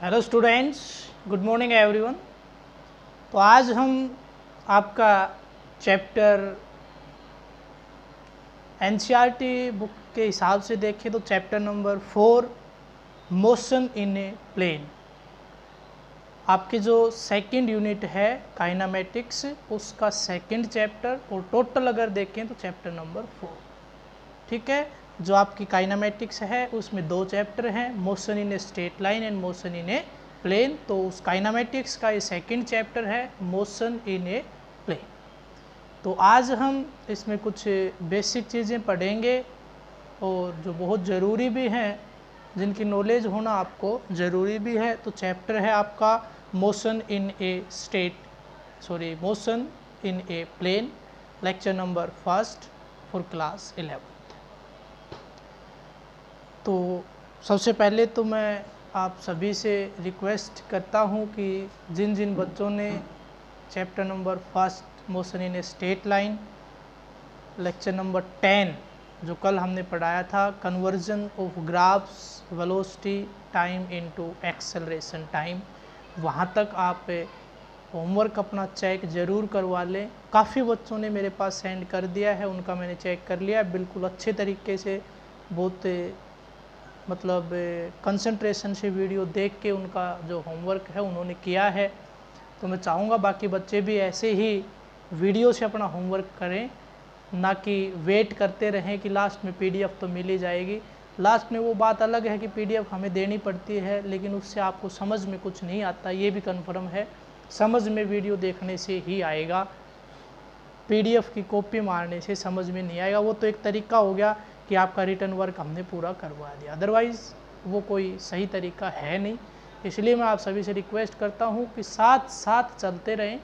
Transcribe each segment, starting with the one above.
Hello students, good morning everyone. तो आज हम आपका चैप्टर एनसीईआरटी बुक के हिसाब से देखें तो chapter number 4 motion in a plane, आपके जो सेकंड यूनिट है काइनामेटिक्स उसका सेकंड चैप्टर, और टोटल अगर देखें तो चैप्टर नंबर 4। ठीक है, जो आपकी काइनामेटिक्स है उसमें 2 चैप्टर हैं, motion in a straight line and motion in a plane. तो उस काइनामेटिक्स का ये सेकंड चैप्टर है, मोशन इन ए प्लेन। तो आज हम इसमें कुछ बेसिक चीज़ें पढ़ेंगे और जो बहुत ज़रूरी भी हैं, जिनकी नॉलेज होना आपको ज़रूरी भी है। तो चैप्टर है आपका motion in a plane, lecture number 1 for class 11। तो सबसे पहले तो मैं आप सभी से रिक्वेस्ट करता हूं कि जिन जिन बच्चों ने chapter number 1 motion in a straight line, lecture number 10 जो कल हमने पढ़ाया था, conversion of graphs velocity time into acceleration time, वहाँ तक आप होमवर्क अपना चेक ज़रूर करवा लें। काफ़ी बच्चों ने मेरे पास सेंड कर दिया है, उनका मैंने चेक कर लिया, बिल्कुल अच्छे तरीके से, बहुत मतलब कंसंट्रेशन से वीडियो देख के उनका जो होमवर्क है उन्होंने किया है। तो मैं चाहूँगा बाकी बच्चे भी ऐसे ही वीडियो से अपना होमवर्क करें, ना कि वेट करते रहें कि लास्ट में पीडीएफ तो मिल ही जाएगी। लास्ट में वो बात अलग है कि पीडीएफ हमें देनी पड़ती है, लेकिन उससे आपको समझ में कुछ नहीं आता, ये भी कन्फर्म है। समझ में वीडियो देखने से ही आएगा, पीडीएफ की कॉपी मारने से समझ में नहीं आएगा। वो तो एक तरीका हो गया कि आपका रिटर्न वर्क हमने पूरा करवा दिया, अदरवाइज़ वो कोई सही तरीका है नहीं। इसलिए मैं आप सभी से रिक्वेस्ट करता हूँ कि साथ साथ चलते रहें।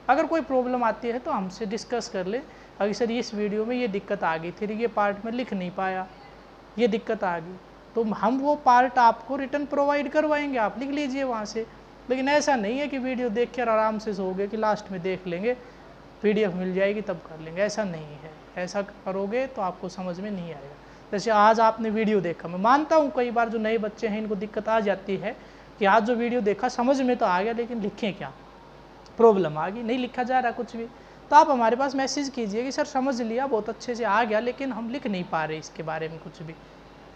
अगर कोई प्रॉब्लम आती है तो हमसे डिस्कस कर लें। अगर सर इस वीडियो में ये दिक्कत आ गई थी, ये पार्ट में लिख नहीं पाया, ये दिक्कत आ गई, तो हम वो पार्ट आपको रिटर्न प्रोवाइड करवाएंगे, आप लिख लीजिए वहाँ से। लेकिन ऐसा नहीं है कि वीडियो देख कर आराम से सो गए कि लास्ट में देख लेंगे, पीडीएफ मिल जाएगी तब कर लेंगे, ऐसा नहीं है। ऐसा करोगे तो आपको समझ में नहीं आएगा। जैसे आज आपने वीडियो देखा, मैं मानता हूँ कई बार जो नए बच्चे हैं इनको दिक्कत आ जाती है कि आज जो वीडियो देखा समझ में तो आ गया, लेकिन लिखें क्या, प्रॉब्लम आ गई, नहीं लिखा जा रहा कुछ भी। तो आप हमारे पास मैसेज कीजिए कि सर समझ लिया, बहुत अच्छे से आ गया, लेकिन हम लिख नहीं पा रहे इसके बारे में कुछ भी,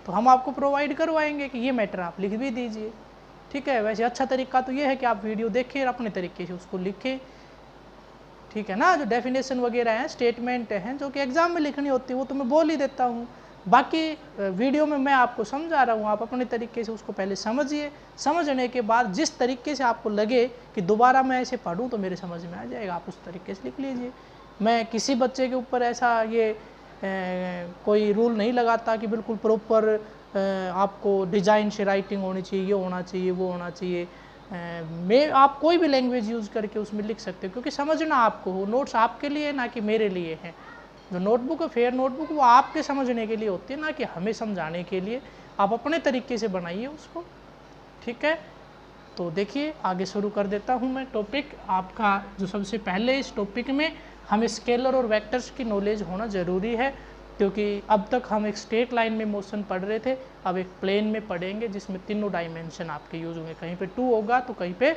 तो हम आपको प्रोवाइड करवाएंगे कि ये मैटर आप लिख भी दीजिए। ठीक है, वैसे अच्छा तरीका तो ये है कि आप वीडियो देखें और अपने तरीके से उसको लिखें। ठीक है ना, जो डेफिनेशन वगैरह हैं, स्टेटमेंट हैं जो कि एग्जाम में लिखनी होती है, वो तो मैं बोल ही देता हूँ। बाकी वीडियो में मैं आपको समझा रहा हूँ, आप अपने तरीके से उसको पहले समझिए। समझने के बाद जिस तरीके से आपको लगे कि दोबारा मैं ऐसे पढ़ूँ तो मेरे समझ में आ जाएगा, आप उस तरीके से लिख लीजिए। मैं किसी बच्चे के ऊपर ऐसा ये कोई रूल नहीं लगाता कि बिल्कुल प्रॉपर आपको डिज़ाइन से राइटिंग होनी चाहिए, ये होना चाहिए, वो होना चाहिए। मैं आप कोई भी लैंग्वेज यूज़ करके उसमें लिख सकते हो, क्योंकि समझना आपको हो, नोट्स आपके लिए ना कि मेरे लिए हैं। जो नोटबुक है, फेयर नोटबुक, वो आपके समझने के लिए होती है, ना कि हमें समझाने के लिए। आप अपने तरीके से बनाइए उसको। ठीक है, तो देखिए आगे शुरू कर देता हूँ मैं टॉपिक आपका। जो सबसे पहले इस टॉपिक में हमें स्केलर और वेक्टर्स की नॉलेज होना ज़रूरी है, क्योंकि अब तक हम एक स्ट्रेट लाइन में मोशन पढ़ रहे थे, अब एक प्लेन में पढ़ेंगे जिसमें तीनों डायमेंशन आपके यूज होंगे। कहीं पे 2 होगा तो कहीं पे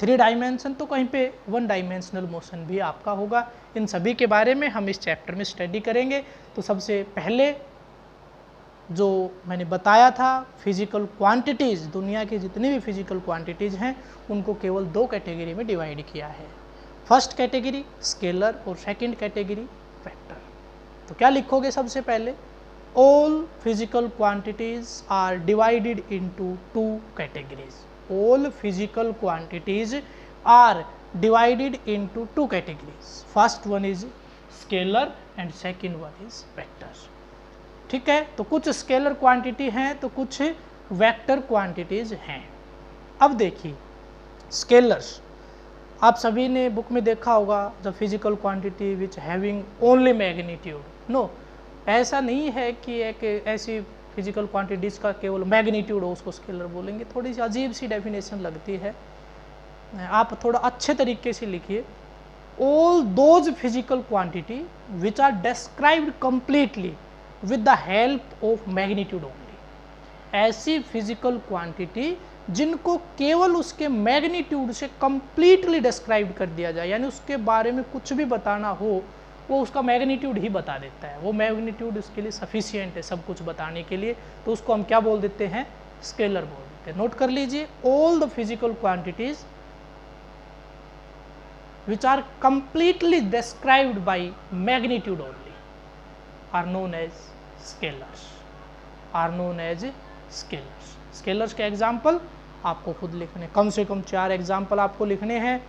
3 डायमेंशन, तो कहीं पे 1 डायमेंशनल मोशन भी आपका होगा। इन सभी के बारे में हम इस चैप्टर में स्टडी करेंगे। तो सबसे पहले जो मैंने बताया था, फिजिकल क्वांटिटीज़, दुनिया की जितनी भी फिजिकल क्वांटिटीज़ हैं उनको केवल 2 कैटेगरी में डिवाइड किया है। फर्स्ट कैटेगरी स्केलर और सेकंड कैटेगरी वेक्टर। तो क्या लिखोगे सबसे पहले, all physical quantities are divided into 2 categories. All physical quantities are divided into 2 categories. First one is scalar and second one is vector. ठीक है, तो कुछ स्केलर क्वांटिटी हैं तो कुछ वेक्टर क्वांटिटीज़ हैं। अब देखिए स्केलर्स, आप सभी ने बुक में देखा होगा, the physical quantity which having only magnitude. No, ऐसा नहीं है कि एक ऐसी फिजिकल क्वांटिटीज़ का केवल मैग्नीट्यूड हो उसको स्केलर बोलेंगे, थोड़ी सी अजीब सी डेफिनेशन लगती है। आप थोड़ा अच्छे तरीके से लिखिए, all those physical quantity which are described completely with the help of magnitude only। ऐसी फिजिकल क्वांटिटी जिनको केवल उसके मैग्नीट्यूड से कंप्लीटली डिस्क्राइब कर दिया जाए, यानी उसके बारे में कुछ भी बताना हो वो उसका मैग्नीट्यूड ही बता देता है, वो मैग्नीट्यूड उसके लिए सफिशिएंट है सब कुछ बताने के लिए, तो उसको हम क्या बोल देते हैं, स्केलर बोल देते हैं। नोट कर लीजिए, all the physical quantities which are completely described by magnitude only are known as scalars, are known as scalars। scalars के एग्जाम्पल आपको खुद लिखने, कम से कम 4 एग्जाम्पल आपको लिखने हैं,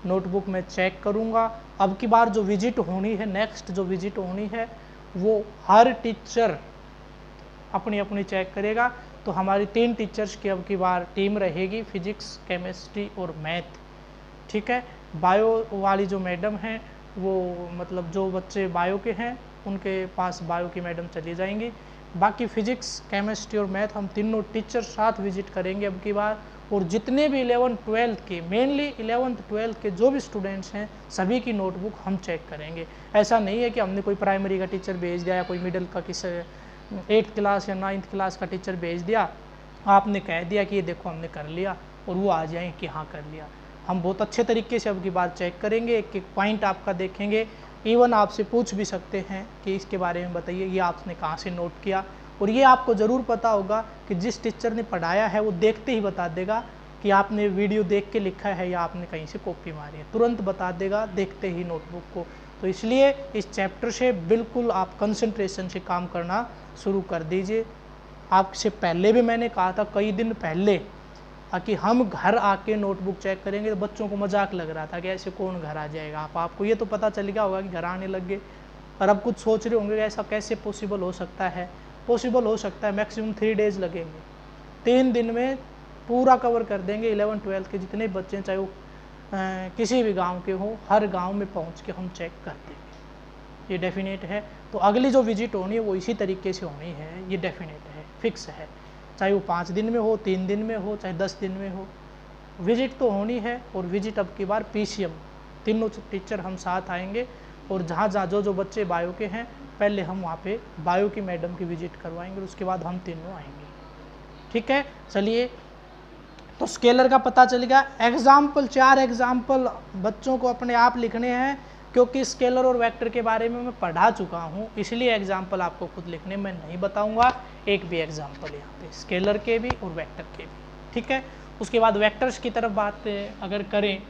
नोटबुक में चेक करूंगा। अब की बार जो विजिट होनी है, नेक्स्ट जो विजिट होनी है वो हर टीचर अपनी अपनी चेक करेगा। तो हमारी 3 टीचर्स की अब की बार टीम रहेगी, फिजिक्स, केमिस्ट्री और मैथ, ठीक है। बायो वाली जो मैडम हैं वो मतलब जो बच्चे बायो के हैं उनके पास बायो की मैडम चली जाएंगी, बाकी फिजिक्स, केमिस्ट्री और मैथ हम तीनों टीचर साथ विजिट करेंगे अब की बार। और जितने भी 11th-12th के, मेनली 11th-12th के जो भी स्टूडेंट्स हैं सभी की नोटबुक हम चेक करेंगे। ऐसा नहीं है कि हमने कोई प्राइमरी का टीचर भेज दिया या कोई मिडिल का, किसी 8th क्लास या 9th क्लास का टीचर भेज दिया, आपने कह दिया कि ये देखो हमने कर लिया और वो आ जाए कि हाँ कर लिया। हम बहुत अच्छे तरीके से अब की बात चेक करेंगे, एक एक पॉइंट आपका देखेंगे, इवन आपसे पूछ भी सकते हैं कि इसके बारे में बताइए, ये आपने कहाँ से नोट किया। और ये आपको ज़रूर पता होगा कि जिस टीचर ने पढ़ाया है वो देखते ही बता देगा कि आपने वीडियो देख के लिखा है या आपने कहीं से कॉपी मारी है, तुरंत बता देगा देखते ही नोटबुक को। तो इसलिए इस चैप्टर से बिल्कुल आप कंसंट्रेशन से काम करना शुरू कर दीजिए। आपसे पहले भी मैंने कहा था कई दिन पहले कि हम घर आके नोटबुक चेक करेंगे, तो बच्चों को मजाक लग रहा था कि ऐसे कौन घर आ जाएगा। आपको ये तो पता चल गया होगा कि घर आने लग गए, और अब कुछ सोच रहे होंगे ऐसा कैसे पॉसिबल हो सकता है। पॉसिबल हो सकता है, मैक्सिमम 3 डेज लगेंगे, 3 दिन में पूरा कवर कर देंगे। 11th-12th के जितने बच्चे चाहे वो किसी भी गांव के हों, हर गांव में पहुंच के हम चेक कर देंगे, ये डेफिनेट है। तो अगली जो विजिट होनी है वो इसी तरीके से होनी है, ये डेफिनेट है, फिक्स है, चाहे वो 5 दिन में हो, 3 दिन में हो, चाहे 10 दिन में हो, विजिट तो होनी है। और विजिट अब की बार PCM, तीनों टीचर हम साथ आएंगे, और जहाँ जहाँ जो बच्चे बायो के हैं पहले हम वहाँ पे बायो की मैडम की विजिट करवाएंगे, उसके बाद हम तीनों आएंगे, ठीक है। चलिए, तो स्केलर का पता चल गया। एग्जाम्पल, 4 एग्जाम्पल बच्चों को अपने आप लिखने हैं, क्योंकि स्केलर और वेक्टर के बारे में मैं पढ़ा चुका हूँ, इसलिए एग्जाम्पल आपको खुद लिखने में नहीं बताऊंगा। एक भी एग्जाम्पल यहाँ पे स्केलर के भी और वेक्टर के भी, ठीक है। उसके बाद वेक्टर्स की तरफ बात अगर करें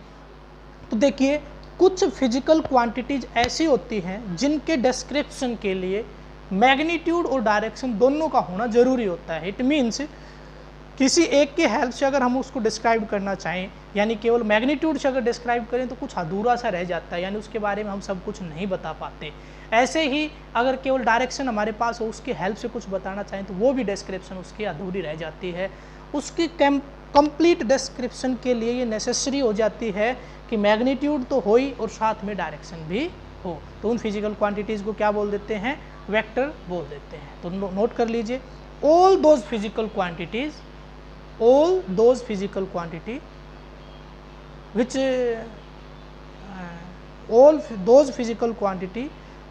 तो देखिए, कुछ फिजिकल क्वांटिटीज ऐसी होती हैं जिनके डिस्क्रिप्शन के लिए मैग्नीट्यूड और डायरेक्शन दोनों का होना जरूरी होता है। इट मीन्स किसी एक के हेल्प से अगर हम उसको डिस्क्राइब करना चाहें, यानी केवल मैग्नीट्यूड से अगर डिस्क्राइब करें तो कुछ अधूरा सा रह जाता है, यानी उसके बारे में हम सब कुछ नहीं बता पाते। ऐसे ही अगर केवल डायरेक्शन हमारे पास हो, उसकी हेल्प से कुछ बताना चाहें तो वो भी डिस्क्रिप्शन उसकी अधूरी रह जाती है। उसकी कंप्लीट डिस्क्रिप्शन के लिए ये नेसेसरी हो जाती है कि मैग्नीट्यूड तो हो ही और साथ में डायरेक्शन भी हो। तो उन फिजिकल क्वांटिटीज़ को क्या बोल देते हैं, वेक्टर बोल देते हैं। तो नोट कर लीजिए, all those physical quantities which all those physical quantity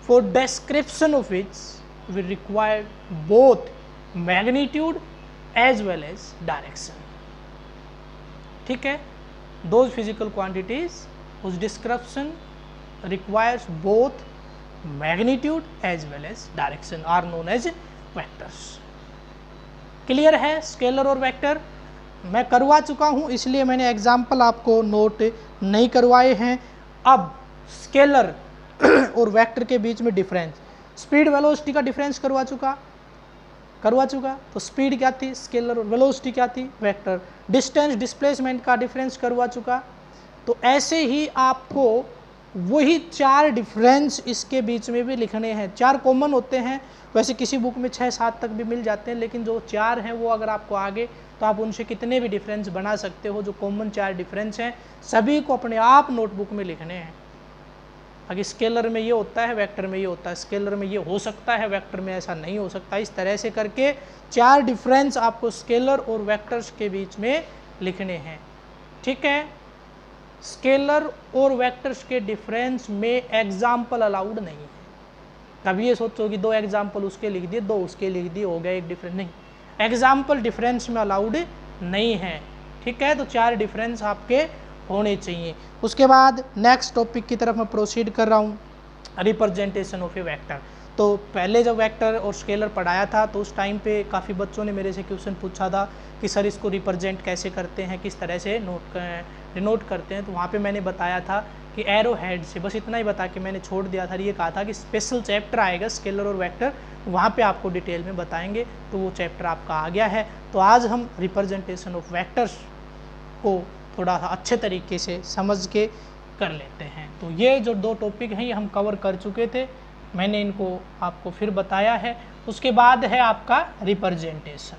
for description of which we require both magnitude as well as direction, ठीक है। those physical quantities whose description requires both magnitude as well as direction are known as vectors। Clear है scalar और vector? मैं करवा चुका हूं, इसलिए मैंने एग्जाम्पल आपको नोट नहीं करवाए हैं। अब स्केलर और वेक्टर के बीच में डिफरेंस, स्पीड वेलोसिटी का डिफरेंस करवा चुका। तो स्पीड क्या थी, स्केलर, और वेलोसिटी क्या थी, वेक्टर। डिस्टेंस डिस्प्लेसमेंट का डिफरेंस करवा चुका। तो ऐसे ही आपको वही 4 डिफरेंस इसके बीच में भी लिखने हैं। 4 कॉमन होते हैं, वैसे किसी बुक में 6-7 तक भी मिल जाते हैं, लेकिन जो 4 हैं वो अगर आपको आगे तो आप उनसे कितने भी डिफरेंस बना सकते हो। जो कॉमन 4 डिफरेंस हैं सभी को अपने आप नोटबुक में लिखने हैं। अगर स्केलर में ये होता है, वेक्टर में ये होता है, स्केलर में ये हो सकता है, वेक्टर में ऐसा नहीं हो सकता। इस तरह से करके 4 डिफरेंस आपको स्केलर और वेक्टर्स के बीच में लिखने हैं, ठीक है। स्केलर और वेक्टर्स के डिफरेंस में एग्जाम्पल अलाउड नहीं है। कभी ये सोचो कि 2 एग्जाम्पल उसके लिख दिए, 2 उसके लिख दिए, हो गया एक डिफरेंस, नहीं। एग्जाम्पल डिफरेंस में अलाउड नहीं है, ठीक है। तो 4 डिफरेंस आपके होने चाहिए। उसके बाद नेक्स्ट टॉपिक की तरफ मैं प्रोसीड कर रहा हूँ, रिप्रेजेंटेशन ऑफ ए वेक्टर। तो पहले जब वेक्टर और स्केलर पढ़ाया था तो उस टाइम पे काफ़ी बच्चों ने मेरे से क्वेश्चन पूछा था कि सर इसको रिप्रेजेंट कैसे करते हैं, किस तरह से डिनोट करते हैं। तो वहाँ पे मैंने बताया था कि एरो हेड से, बस इतना ही बता के मैंने छोड़ दिया था। ये कहा था कि स्पेशल चैप्टर आएगा स्केलर और वेक्टर, वहाँ पे आपको डिटेल में बताएंगे। तो वो चैप्टर आपका आ गया है। तो आज हम रिप्रेजेंटेशन ऑफ वेक्टर्स को थोड़ा सा अच्छे तरीके से समझ के कर लेते हैं। तो ये जो 2 टॉपिक हैं ये हम कवर कर चुके थे, मैंने इनको आपको फिर बताया है। उसके बाद है आपका representation.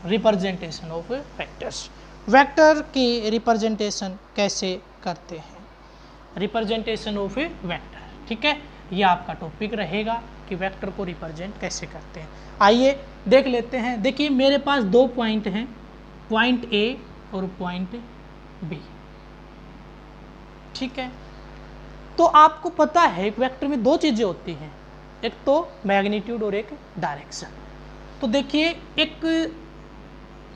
Representation of vectors, vector की रिप्रेजेंटेशन कैसे करते हैं, रिप्रेजेंटेशन ऑफ ए वेक्टर, ठीक है। ये आपका टॉपिक रहेगा कि वेक्टर को रिप्रेजेंट कैसे करते हैं। आइए देख लेते हैं। देखिए मेरे पास 2 पॉइंट हैं, पॉइंट ए और पॉइंट बी, ठीक है। तो आपको पता है एक वेक्टर में 2 चीज़ें होती हैं, एक तो मैग्नीट्यूड और एक डायरेक्शन। तो देखिए एक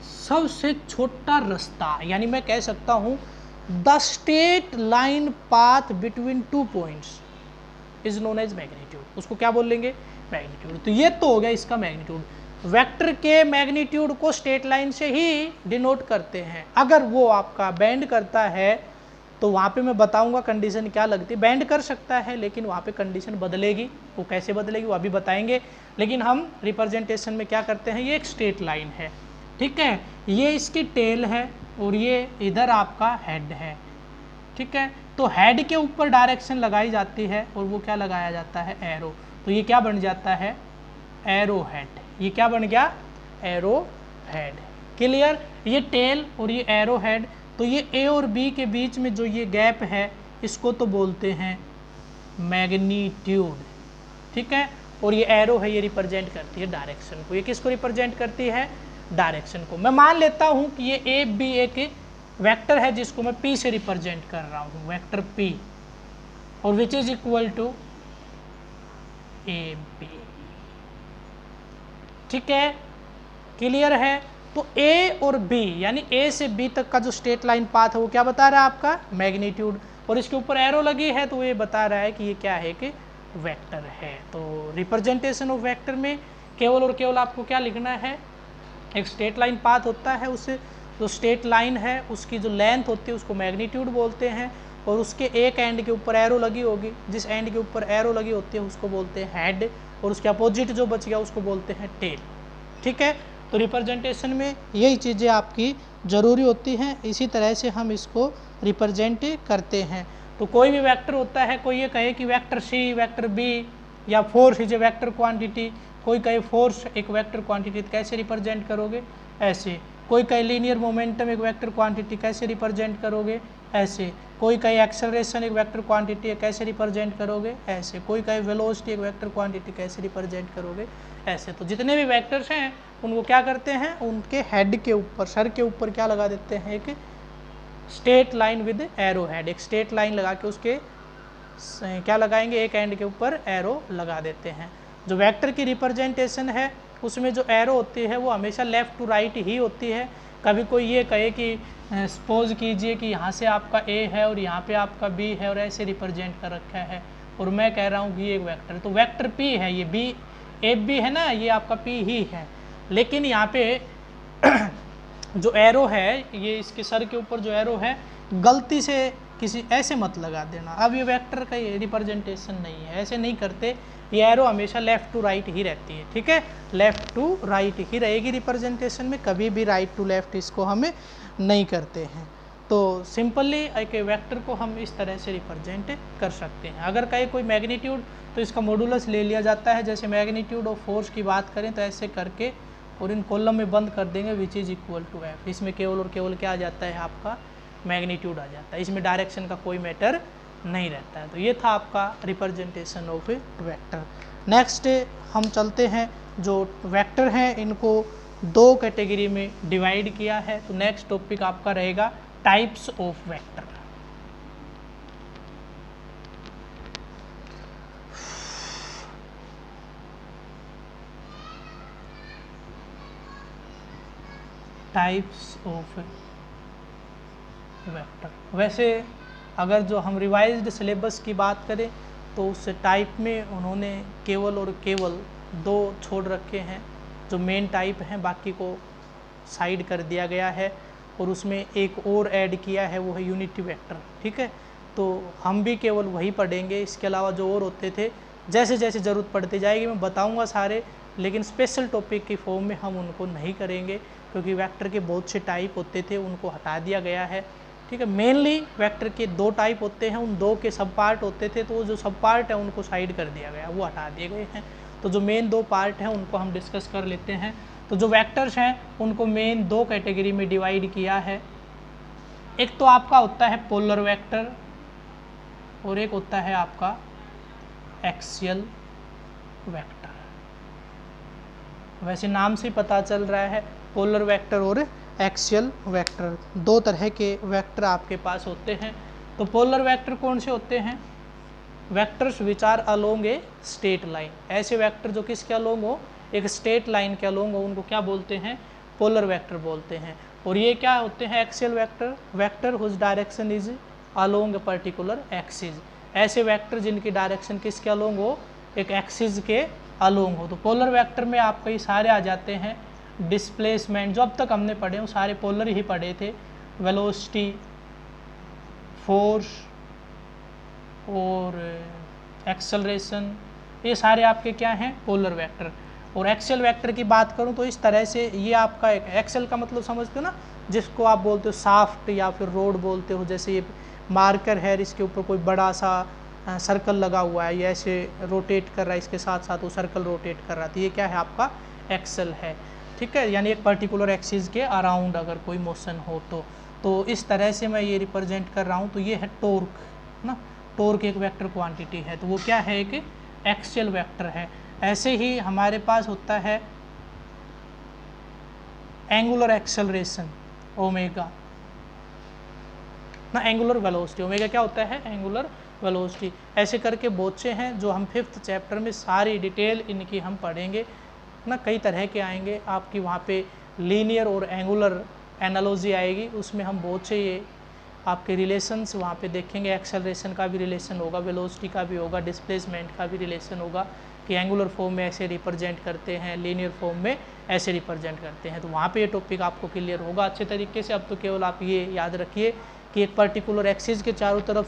सबसे छोटा रास्ता, यानी मैं कह सकता हूँ the straight line path between 2 points is known as magnitude. उसको क्या बोल लेंगे, मैग्नीट्यूड। तो ये तो हो गया इसका मैग्नीट्यूड। वेक्टर के मैग्नीट्यूड को स्ट्रेट लाइन से ही डिनोट करते हैं। अगर वो आपका बेंड करता है तो वहाँ पे मैं बताऊंगा कंडीशन क्या लगती है। बेंड कर सकता है लेकिन वहाँ पे कंडीशन बदलेगी, वो कैसे बदलेगी वो अभी बताएंगे। लेकिन हम रिप्रेजेंटेशन में क्या करते हैं, ये एक स्ट्रेट लाइन है, ठीक है। ये इसकी टेल है और ये इधर आपका हेड है, ठीक है। तो हेड के ऊपर डायरेक्शन लगाई जाती है और वो क्या लगाया जाता है, एरो। तो ये क्या बन जाता है, एरो हेड। ये क्या बन गया, एरो हेड। क्लियर। ये टेल और ये एरो हेड। तो ये ए और बी के बीच में जो ये गैप है इसको तो बोलते हैं मैग्नीट्यूड, ठीक है। और ये एरो है, ये रिप्रेजेंट करती है डायरेक्शन को। ये किसको रिप्रेजेंट करती है, डायरेक्शन को। मैं मान लेता हूं कि ये ए बी एक वेक्टर है जिसको मैं पी से रिप्रेजेंट कर रहा हूं, वेक्टर पी, और which is equal to A B, ठीक है। क्लियर है। तो ए और बी यानी ए से बी तक का जो स्ट्रेट लाइन पाथ है वो क्या बता रहा है, आपका मैग्नीट्यूड। और इसके ऊपर एरो लगी है तो ये बता रहा है कि ये क्या है, कि वेक्टर है। तो रिप्रेजेंटेशन ऑफ वेक्टर में केवल और केवल आपको क्या लिखना है, एक स्ट्रेट लाइन पाथ होता है, उससे जो स्ट्रेट लाइन है उसकी जो लेंथ होती है उसको मैग्नीट्यूड बोलते हैं। और उसके एक एंड के ऊपर एरो लगी होगी, जिस एंड के ऊपर एरो लगी होती है उसको बोलते हैं हेड, और उसके अपोजिट जो बच गया उसको बोलते हैं टेल, ठीक है। तो रिप्रेजेंटेशन में यही चीज़ें आपकी ज़रूरी होती हैं। इसी तरह से हम इसको रिप्रेजेंट करते हैं। तो कोई भी वेक्टर होता है, कोई ये कहे कि वेक्टर सी, वेक्टर बी, या force is a vector quantity, कोई कहे फोर्स एक वेक्टर क्वांटिटी, कैसे रिप्रेजेंट करोगे, ऐसे। कोई कहे लीनियर मोमेंटम एक वेक्टर क्वांटिटी, कैसे रिप्रेजेंट करोगे, ऐसे। कोई कहे एक्सेलरेशन एक वेक्टर क्वांटिटी है, कैसे रिप्रेजेंट करोगे, ऐसे। कोई कहे वेलोसिटी एक वेक्टर क्वांटिटी, कैसे रिप्रेजेंट करोगे, ऐसे। तो जितने भी वेक्टर्स हैं उनको क्या करते हैं, उनके हेड के ऊपर, सर के ऊपर क्या लगा देते हैं, एक straight line with arrow head. एक स्ट्रेट लाइन लगा के उसके क्या लगाएंगे, एक एंड के ऊपर एरो लगा देते हैं। जो वेक्टर की रिप्रेजेंटेशन है उसमें जो एरो होती है वो हमेशा लेफ़्ट टू राइट ही होती है। कभी कोई ये कहे कि सपोज कीजिए कि यहाँ से आपका ए है और यहाँ पे आपका बी है और ऐसे रिप्रेजेंट कर रखा है, और मैं कह रहा हूँ कि ये एक वेक्टर, तो वेक्टर पी है, ये बी ए बी है ना, ये आपका पी ही है। लेकिन यहाँ पे जो एरो है, ये इसके सर के ऊपर जो एरो है, गलती से किसी ऐसे मत लगा देना। अब ये वेक्टर का ये रिप्रेजेंटेशन नहीं है, ऐसे नहीं करते। ये एरो हमेशा लेफ़्ट टू राइट ही रहती है, ठीक है। लेफ़्ट टू राइट ही रहेगी रिप्रेजेंटेशन में, कभी भी राइट टू लेफ़्ट इसको हमें नहीं करते हैं। तो सिंपली एक वेक्टर को हम इस तरह से रिप्रेजेंट कर सकते हैं। अगर कहीं कोई मैग्नीट्यूड तो इसका मॉडुलस ले लिया जाता है। जैसे मैग्नीट्यूड ऑफ फोर्स की बात करें तो ऐसे करके और इन कॉलम में बंद कर देंगे, which is equal to F. इसमें केवल और केवल क्या आ जाता है, आपका मैग्नीट्यूड आ जाता है। इसमें डायरेक्शन का कोई मैटर नहीं रहता है। तो ये था आपका रिप्रेजेंटेशन ऑफ वेक्टर। नेक्स्ट हम चलते हैं, जो वेक्टर हैं इनको दो कैटेगरी में डिवाइड किया है। तो नेक्स्ट टॉपिक आपका रहेगा types of vector. Types of vector. वैसे अगर जो हम रिवाइज्ड सिलेबस की बात करें तो उस टाइप में उन्होंने केवल और केवल दो छोड़ रखे हैं जो मेन टाइप हैं, बाकी को साइड कर दिया गया है और उसमें एक और ऐड किया है, वो है यूनिटी वेक्टर। ठीक है, तो हम भी केवल वही पढ़ेंगे, इसके अलावा जो और होते थे जैसे जैसे ज़रूरत पड़ती जाएगी मैं बताऊंगा सारे, लेकिन स्पेशल टॉपिक की फॉर्म में हम उनको नहीं करेंगे क्योंकि वेक्टर के बहुत से टाइप होते थे, उनको हटा दिया गया है। ठीक है, मेनली वेक्टर के दो टाइप होते हैं, उन दो के सब पार्ट होते थे, तो वो जो सब पार्ट है उनको साइड कर दिया गया, वो हटा दिए गए हैं। तो जो मेन दो पार्ट हैं उनको हम डिस्कस कर लेते हैं। तो जो वेक्टर्स हैं उनको मेन दो कैटेगरी में डिवाइड किया है। एक तो आपका होता है पोलर वेक्टर और एक होता है आपका एक्सियल वेक्टर। वैसे नाम से पता चल रहा है पोलर वेक्टर और एक्सियल वेक्टर, दो तरह के वेक्टर आपके पास होते हैं। तो पोलर वेक्टर कौन से होते हैं? Vectors which are along a straight line. ऐसे वेक्टर जो किसके अलोंग हो? एक स्ट्रेट लाइन के अलोंग हो, उनको क्या बोलते हैं? पोलर वेक्टर बोलते हैं। और ये क्या होते हैं? Axial vector, vector whose direction is along a particular axis. ऐसे वेक्टर जिनकी डायरेक्शन किसके अलोंग हो? एक एक्सिस के अलोंग हो। तो पोलर वेक्टर में आपके ये सारे आ जाते हैं। डिस्प्लेसमेंट जो अब तक हमने पढ़े वो सारे पोलर ही पढ़े थे, वेलोसिटी, फोर्स और एक्सेलरेशन, ये सारे आपके क्या हैं? Polar vector. और एक्सियल वेक्टर की बात करूं तो इस तरह से ये आपका एक एक्सेल का मतलब समझते हो ना, जिसको आप बोलते हो साफ्ट या फिर रोड बोलते हो। जैसे ये मार्कर है, इसके ऊपर कोई बड़ा सा सर्कल लगा हुआ है, ये ऐसे रोटेट कर रहा है, इसके साथ साथ वो सर्कल रोटेट कर रहा है, तो ये क्या है? आपका एक्सेल है। ठीक है, यानी एक पर्टिकुलर एक्सिस के अराउंड अगर कोई मोशन हो तो इस तरह से मैं ये रिप्रेजेंट कर रहा हूँ। तो ये है टॉर्क ना, टॉर्क एक वेक्टर क्वांटिटी है, तो वो क्या है? एक एक्सियल वेक्टर है। ऐसे ही हमारे पास होता है एंगुलर एक्सेलरेशन, ओमेगा ना, एंगुलर वेलोसिटी। ओमेगा क्या होता है? Angular velocity. ऐसे करके बहुत से हैं जो हम 5th चैप्टर में सारी डिटेल इनकी हम पढ़ेंगे ना, कई तरह के आएंगे आपकी वहाँ पे लीनियर और एंगुलर एनालॉजी आएगी, उसमें हम बहुत से ये आपके रिलेशंस वहाँ पे देखेंगे। एक्सेलरेशन का भी रिलेशन होगा, वेलोसिटी का भी होगा, डिस्प्लेसमेंट का भी रिलेशन होगा कि एंगुलर फॉर्म में ऐसे रिप्रेजेंट करते हैं, लीनियर फॉर्म में ऐसे रिप्रेजेंट करते हैं। तो वहाँ पे ये टॉपिक आपको क्लियर होगा अच्छे तरीके से। अब तो केवल आप ये याद रखिए कि एक पर्टिकुलर एक्सिस के चारों तरफ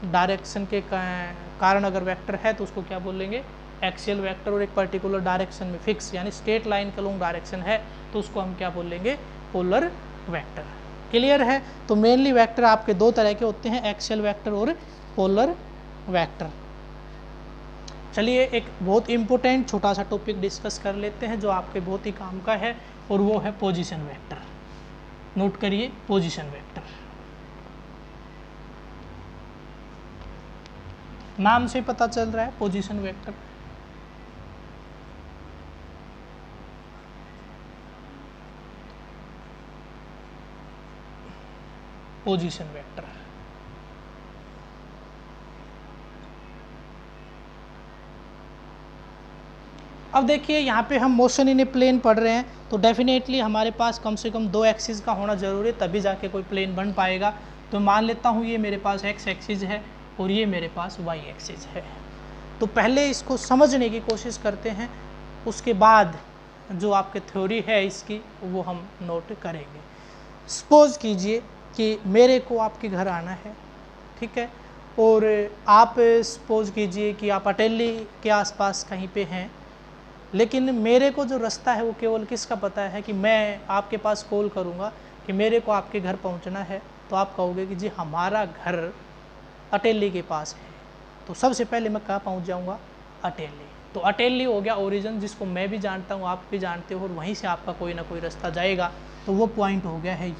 डायरेक्शन के कारण अगर वेक्टर है तो उसको क्या बोलेंगे? Axial vector. और एक पर्टिकुलर डायरेक्शन में फिक्स यानी स्ट्रेट लाइन के लॉन्ग डायरेक्शन है तो उसको हम क्या बोलेंगे? Polar vector. क्लियर है? तो मेनली वेक्टर आपके दो तरह के होते हैं, एक्सियल वेक्टर और पोलर वेक्टर। चलिए एक बहुत इंपॉर्टेंट छोटा सा टॉपिक डिस्कस कर लेते हैं जो आपके बहुत ही काम का है, और वो है पोजीशन वेक्टर। नोट करिए, पोजीशन वेक्टर। नाम से पता चल रहा है पोजीशन वेक्टर। पोजीशन वेक्टर अब देखिए यहाँ पे हम मोशन इन ए प्लेन पढ़ रहे हैं, तो डेफिनेटली हमारे पास कम से कम दो एक्सिस का होना जरूरी है, तभी जाके कोई प्लेन बन पाएगा। तो मान लेता हूँ ये मेरे पास एक्स एक्सिस है और ये मेरे पास वाई एक्सिस है। तो पहले इसको समझने की कोशिश करते हैं, उसके बाद जो आपके थ्योरी है इसकी वो हम नोट करेंगे। सपोज कीजिए कि मेरे को आपके घर आना है, ठीक है, और आप सपोज कीजिए कि आप अटेली के आसपास कहीं पे हैं, लेकिन मेरे को जो रास्ता है वो केवल किसका पता है कि मैं आपके पास कॉल करूँगा कि मेरे को आपके घर पहुँचना है, तो आप कहोगे कि जी हमारा घर अटेली के पास है। तो सबसे पहले मैं कहाँ पहुँच जाऊँगा? अटेली। तो अटेली हो गया ओरिजिन, जिसको मैं भी जानता हूँ, आप भी जानते हो, और वहीं से आपका कोई ना कोई रास्ता जाएगा। तो वो पॉइंट हो गया है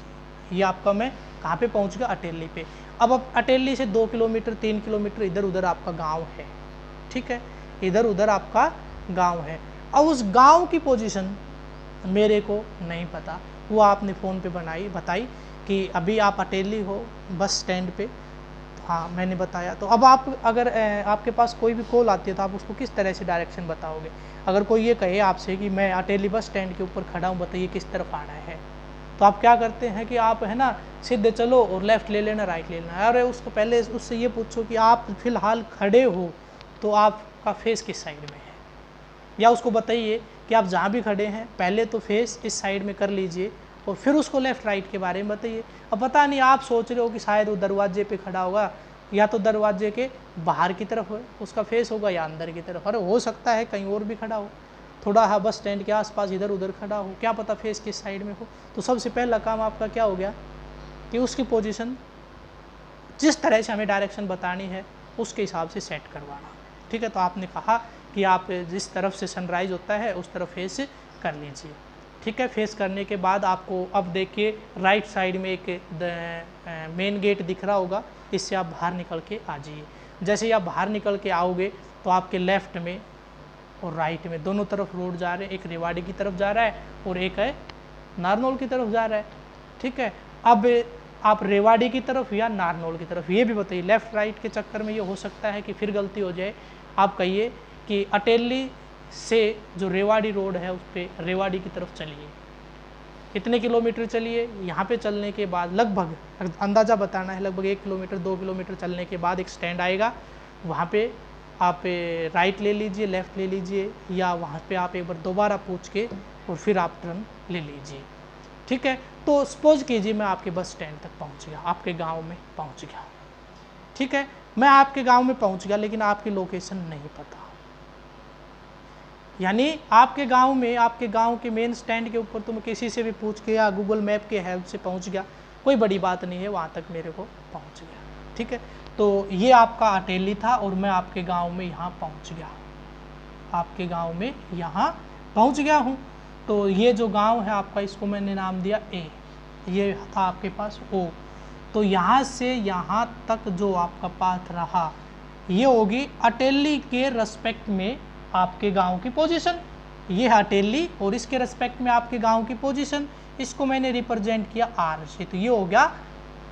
ये आपका, मैं कहाँ पे पहुँच गया? अटेली पे। अब अटेली से 2 किलोमीटर 3 किलोमीटर इधर उधर आपका गांव है, ठीक है, इधर उधर आपका गांव है। अब उस गांव की पोजीशन मेरे को नहीं पता, वो आपने फ़ोन पे बताई कि अभी आप अटेली हो बस स्टैंड पे। हाँ मैंने बताया। तो अब आप अगर आपके पास कोई भी कॉल आती है तो आप उसको किस तरह से डायरेक्शन बताओगे? अगर कोई ये कहे आपसे कि मैं अटेली बस स्टैंड के ऊपर खड़ा हूँ, बताइए किस तरफ आना है, तो आप क्या करते हैं कि आप है ना सीधे चलो और लेफ़्ट ले लेना, राइट ले लेना। अरे उसको पहले उससे ये पूछो कि आप फ़िलहाल खड़े हो तो आपका फेस किस साइड में है, या उसको बताइए कि आप जहाँ भी खड़े हैं पहले तो फेस इस साइड में कर लीजिए और फिर उसको लेफ़्ट राइट के बारे में बताइए। अब पता नहीं आप सोच रहे हो कि शायद वो दरवाजे पे खड़ा होगा, या तो दरवाजे के बाहर की तरफ है उसका फेस होगा, या अंदर की तरफ। अरे हो सकता है कहीं और भी खड़ा हो, थोड़ा हाँ बस स्टैंड के आसपास इधर उधर खड़ा हो, क्या पता फेस किस साइड में हो। तो सबसे पहला काम आपका क्या हो गया कि उसकी पोजीशन जिस तरह से हमें डायरेक्शन बतानी है उसके हिसाब से सेट करवाना। ठीक है, तो आपने कहा कि आप जिस तरफ से सनराइज़ होता है उस तरफ फेस कर लीजिए। ठीक है, फेस करने के बाद आपको अब देखिए राइट साइड में एक मेन गेट दिख रहा होगा, इससे आप बाहर निकल के आ जाइए। जैसे ही आप बाहर निकल के आओगे तो आपके लेफ़्ट में और राइट में दोनों तरफ रोड जा रहे हैं, एक रेवाड़ी की तरफ जा रहा है और एक है नारनौल की तरफ जा रहा है। ठीक है, अब आप रेवाड़ी की तरफ या नारनौल की तरफ ये भी बताइए। लेफ़्ट राइट के चक्कर में ये हो सकता है कि फिर गलती हो जाए, आप कहिए कि अटेली से जो रेवाड़ी रोड है उस पर रेवाड़ी की तरफ चलिए, कितने किलोमीटर चलिए। यहाँ पे चलने के बाद लगभग अंदाज़ा बताना है, लगभग 1 किलोमीटर 2 किलोमीटर चलने के बाद एक स्टैंड आएगा, वहाँ पे आप राइट ले लीजिए, लेफ़्ट ले लीजिए, या वहाँ पे आप एक बार दोबारा पूछ के और फिर आप टर्न ले लीजिए। ठीक है, तो सपोज कीजिए मैं आपके बस स्टैंड तक पहुँच गया, आपके गाँव में पहुँच गया। ठीक है, मैं आपके गाँव में पहुँच गया लेकिन आपकी लोकेशन नहीं पता, यानी आपके गांव में, आपके गांव के मेन स्टैंड के ऊपर तो मैं किसी से भी पूछ के या गूगल मैप के हेल्प से पहुंच गया, कोई बड़ी बात नहीं है, वहां तक मेरे को पहुंच गया। ठीक है, तो ये आपका अटेली था और मैं आपके गांव में यहाँ पहुंच गया, आपके गांव में यहाँ पहुंच गया हूँ। तो ये जो गांव है आपका, इसको मैंने नाम दिया ए, ये था आपके पास ओ। तो यहाँ से यहाँ तक जो आपका पाथ रहा ये होगी अटेली के रेस्पेक्ट में आपके गांव की पोजीशन। ये है अटेली और इसके रेस्पेक्ट में आपके गांव की पोजीशन, इसको मैंने रिप्रेजेंट किया आर से। तो ये हो गया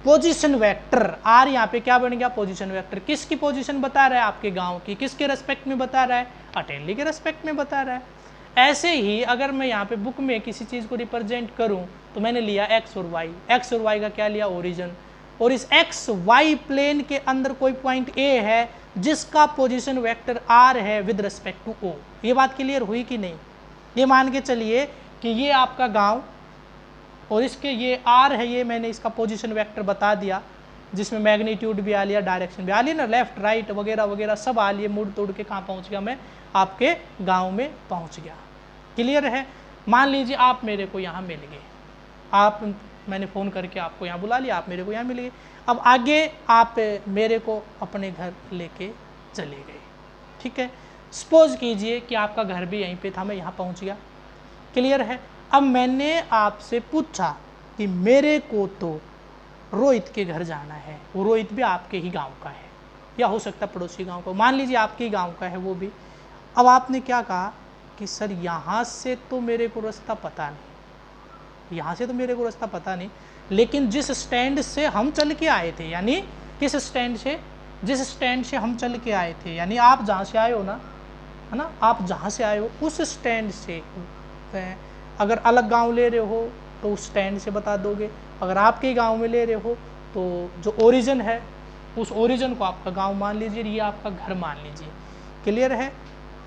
पोजीशन वेक्टर। आर यहाँ पे क्या बन गया? Position vector. किसकी पोजीशन बता रहा है? आपके गांव की। किसके रेस्पेक्ट में बता रहा है? अटेली के रेस्पेक्ट में बता रहा है। ऐसे ही अगर मैं यहाँ पे बुक में किसी चीज़ को रिप्रेजेंट करूँ तो मैंने लिया एक्स और वाई। एक्स और वाई का क्या लिया? ओरिजिन। और इस एक्स वाई प्लेन के अंदर कोई पॉइंट ए है जिसका पोजीशन वेक्टर आर है विद रिस्पेक्ट टू ओ। ये बात क्लियर हुई कि नहीं? ये मान के चलिए कि ये आपका गांव और इसके ये आर है, ये मैंने इसका पोजीशन वेक्टर बता दिया, जिसमें मैग्नीट्यूड भी आ लिया, डायरेक्शन भी आ लिया ना, लेफ्ट राइट वगैरह वगैरह सब आ लिए। मुड़ तोड़ के कहाँ पहुँच गया मैं? आपके गाँव में पहुँच गया। क्लियर है? मान लीजिए आप मेरे को यहाँ मिल गए, आप मैंने फ़ोन करके आपको यहाँ बुला लिया, आप मेरे को यहाँ मिल गए। अब आगे आप मेरे को अपने घर लेके चले गए। ठीक है, सपोज कीजिए कि आपका घर भी यहीं पे था, मैं यहाँ पहुँच गया। क्लियर है? अब मैंने आपसे पूछा कि मेरे को तो रोहित के घर जाना है, वो रोहित भी आपके ही गांव का है या हो सकता है पड़ोसी गांव का, मान लीजिए आपके ही गांव का है वो भी। अब आपने क्या कहा कि सर यहाँ से तो मेरे को रास्ता पता नहीं, यहाँ से तो मेरे को रास्ता पता नहीं, लेकिन जिस स्टैंड से हम चल के आए थे, यानी किस स्टैंड से? जिस स्टैंड से हम चल के आए थे, यानी आप जहाँ से आए हो ना, है ना, आप जहाँ से आए हो उस स्टैंड से, अगर अलग गांव ले रहे हो तो उस स्टैंड से बता दोगे, अगर आपके गांव में ले रहे हो तो जो ओरिजिन है उस ओरिजिन को आपका गांव मान लीजिए, ये आपका घर मान लीजिए। क्लियर है?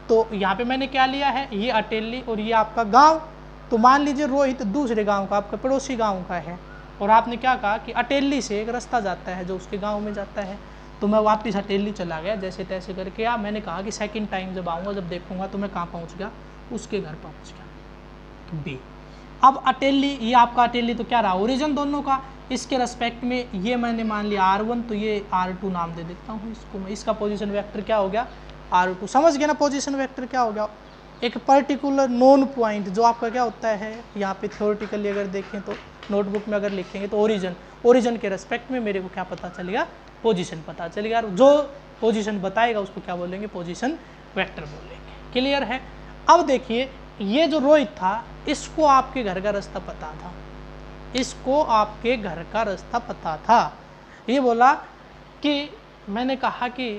तो यहाँ पे मैंने क्या लिया है? ये अटेली और ये आपका गांव। तो मान लीजिए रोहित दूसरे गांव का, आपका पड़ोसी गांव का है, और आपने क्या कहा कि अटेली से एक रास्ता जाता है जो उसके गांव में जाता है। तो मैं वापस अटेली चला गया जैसे तैसे करके। या मैंने कहा कि सेकंड टाइम जब आऊँगा, जब देखूंगा तो मैं कहाँ पहुँच गया? उसके घर पहुँच गया, बी। अब अटेली, ये आपका अटेली तो क्या रहा? ओरिजिन दोनों का। इसके रेस्पेक्ट में ये मैंने मान लिया R1, तो ये R2 नाम दे देता हूँ इसको मैं। इसका पोजीशन वेक्टर क्या हो गया? R2। समझ गया ना पोजीशन वेक्टर क्या हो गया? एक पर्टिकुलर नोन पॉइंट जो आपका क्या होता है, यहाँ पे थ्योरेटिकली अगर देखें तो नोटबुक में अगर लिखेंगे तो ओरिजिन, ओरिजिन के रेस्पेक्ट में मेरे को क्या पता चलेगा? पोजीशन पता चलेगा। जो पोजीशन बताएगा उसको क्या बोलेंगे? पोजीशन वेक्टर बोलेंगे। क्लियर है? अब देखिए ये जो रोहित था इसको आपके घर का रास्ता पता था, इसको आपके घर का रास्ता पता था। ये बोला कि मैंने कहा कि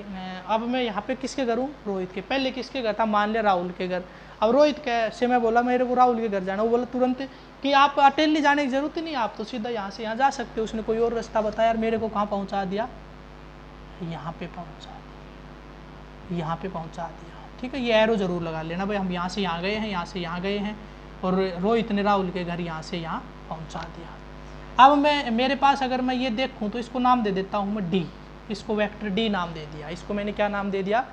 अब मैं यहाँ पे किसके घर हूँ, रोहित के। पहले किसके घर था, मान लिया राहुल के घर। अब रोहित कैसे, मैं बोला मेरे को राहुल के घर जाना, वो बोला तुरंत कि आप अटेली जाने की जरूरत ही नहीं, आप तो सीधा यहाँ से यहाँ जा सकते हो। उसने कोई और रास्ता बताया और मेरे को कहाँ पहुँचा दिया, यहाँ पे पहुँचा दिया, यहाँ पे पहुँचा दिया। ठीक है, ये एरो जरूर लगा लेना भाई, हम यहाँ से यहाँ गए हैं, यहाँ से यहाँ गए हैं, और रोहित ने राहुल के घर यहाँ से यहाँ पहुँचा दिया। अब मैं, मेरे पास अगर मैं ये देखूँ तो इसको नाम दे देता हूँ मैं डी, इसको वेक्टर डी नाम दे दिया, इसको मैंने क्या नाम दे दिया,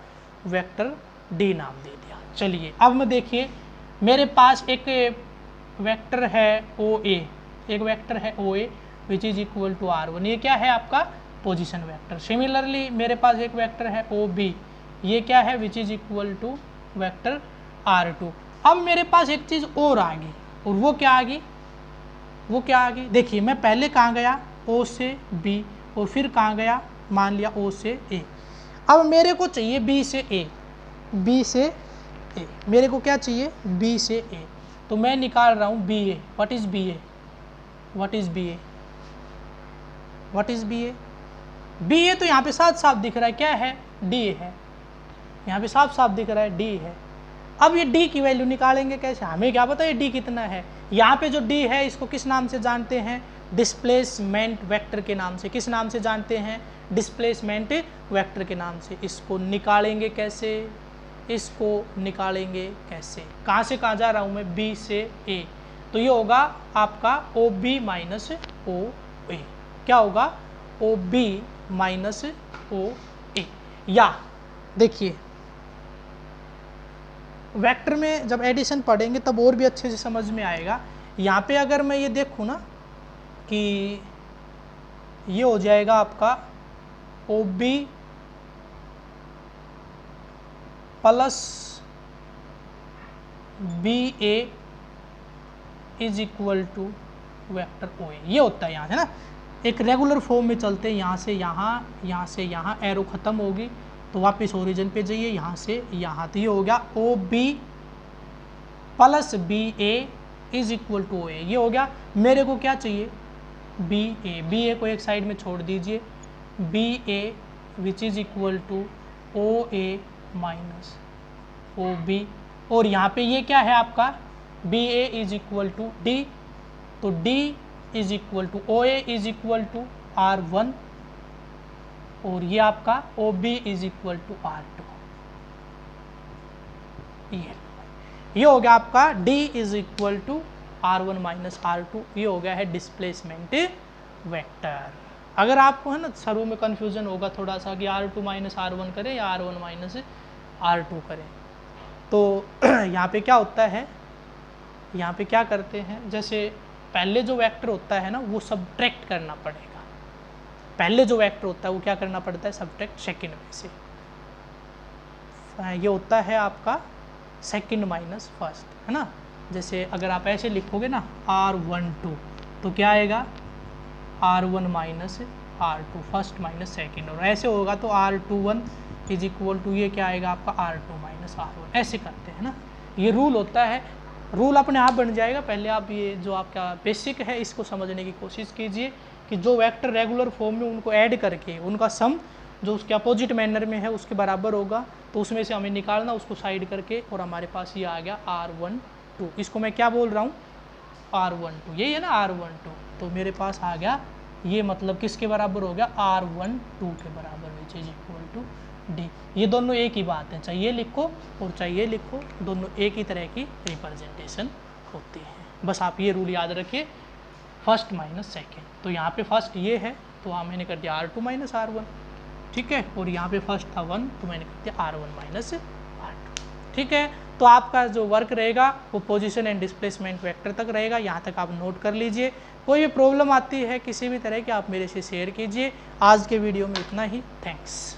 वेक्टर डी नाम दे दिया। चलिए अब मैं देखिए, मेरे पास एक वेक्टर है ओ ए, एक वेक्टर है O A which is equal to R1, ये क्या है आपका पोजीशन वेक्टर। सिमिलरली मेरे पास एक वेक्टर है ओ बी, ये क्या है, which is equal to vector R2। अब मेरे पास एक चीज़ और आ गई, और वो क्या आ गई, वो क्या आ गई, देखिए मैं पहले कहाँ गया, O से B, और फिर कहाँ गया, मान लिया O से A। अब मेरे को चाहिए B से A, B से A, मेरे को क्या चाहिए, B से A। तो मैं निकाल रहा हूँ BA। What is BA, what is BA, what is BA। BA तो यहाँ पे साफ साफ दिख रहा है, क्या है, D है, यहाँ पे साफ साफ दिख रहा है D है। अब ये D की वैल्यू निकालेंगे कैसे, हमें क्या पता ये D कितना है। यहाँ पे जो D है इसको किस नाम से जानते हैं, डिस्प्लेसमेंट वेक्टर के नाम से। किस नाम से जानते हैं, डिस्प्लेसमेंट वेक्टर के नाम से। इसको निकालेंगे कैसे, इसको निकालेंगे कैसे, कहाँ से कहाँ जा रहा हूँ मैं, B से A। तो ये होगा आपका OB माइनस OA, क्या होगा, OB माइनस OA। या देखिए वेक्टर में जब एडिशन पढ़ेंगे तब और भी अच्छे से समझ में आएगा। यहाँ पे अगर मैं ये देखूँ ना कि ये हो जाएगा आपका OB plus BA is equal to vector OA, ये होता है यहाँ से ना। एक रेगुलर फॉर्म में चलते हैं, यहाँ से यहाँ, यहाँ से यहाँ, एरो खत्म होगी तो वापस ओरिजिन पे जाइए, यहाँ से यहाँ। तो ये हो गया OB plus BA is equal to OA, ये हो गया। मेरे को क्या चाहिए, BA को एक साइड में छोड़ दीजिए, BA which is equal to OA minus OB, और यहाँ पे ये क्या है आपका, BA is equal to D, तो D is equal to OA is equal to R1, और ये आपका OB is equal to R2। ये हो गया आपका D is equal to R1 minus R2, ये हो गया है डिस्प्लेसमेंट वेक्टर। अगर आपको है ना शुरू में कंफ्यूजन होगा थोड़ा सा कि R2 माइनस R1 करें या R1 माइनस R2 करें, तो यहाँ पे क्या होता है, यहाँ पे क्या करते हैं, जैसे पहले जो वेक्टर होता है ना वो सब्ट्रैक्ट करना पड़ेगा। पहले जो वेक्टर होता है वो क्या करना पड़ता है, सब्ट्रैक्ट सेकंड में से। ये होता है आपका सेकंड माइनस फर्स्ट, है ना। जैसे अगर आप ऐसे लिखोगे ना R12, तो क्या आएगा, R1 minus R2, first minus second, और ऐसे होगा तो R21 इज इक्वल टू ये क्या आएगा आपका R2 माइनस R1। ऐसे करते हैं ना, ये रूल होता है। रूल अपने आप बन जाएगा। पहले आप ये जो आपका बेसिक है इसको समझने की कोशिश कीजिए कि जो वेक्टर रेगुलर फॉर्म में उनको ऐड करके उनका सम जो उसके अपोजिट मैनर में है उसके बराबर होगा, तो उसमें से हमें निकालना, उसको साइड करके, और हमारे पास ये आ गया R12। इसको मैं क्या बोल रहा हूँ, R12, यही है ना R12। तो मेरे पास आ गया ये, मतलब किसके बराबर हो गया, R12 के बराबर, which is equal to D। ये दोनों एक ही बात है, चाहिए लिखो और चाहिए लिखो, दोनों एक ही तरह की रिप्रेजेंटेशन होती है। बस आप ये रूल याद रखिए, फर्स्ट माइनस सेकेंड। तो यहाँ पे फर्स्ट ये है तो मैंने कर दिया R2 माइनस R1, ठीक है, और यहाँ पे फर्स्ट था 1 तो मैंने कर दिया R1 माइनस R2, ठीक है। तो आपका जो वर्क रहेगा वो पोजीशन एंड डिस्प्लेसमेंट वेक्टर तक रहेगा, यहाँ तक आप नोट कर लीजिए। कोई भी प्रॉब्लम आती है किसी भी तरह की आप मेरे से शेयर कीजिए। आज के वीडियो में इतना ही, थैंक्स।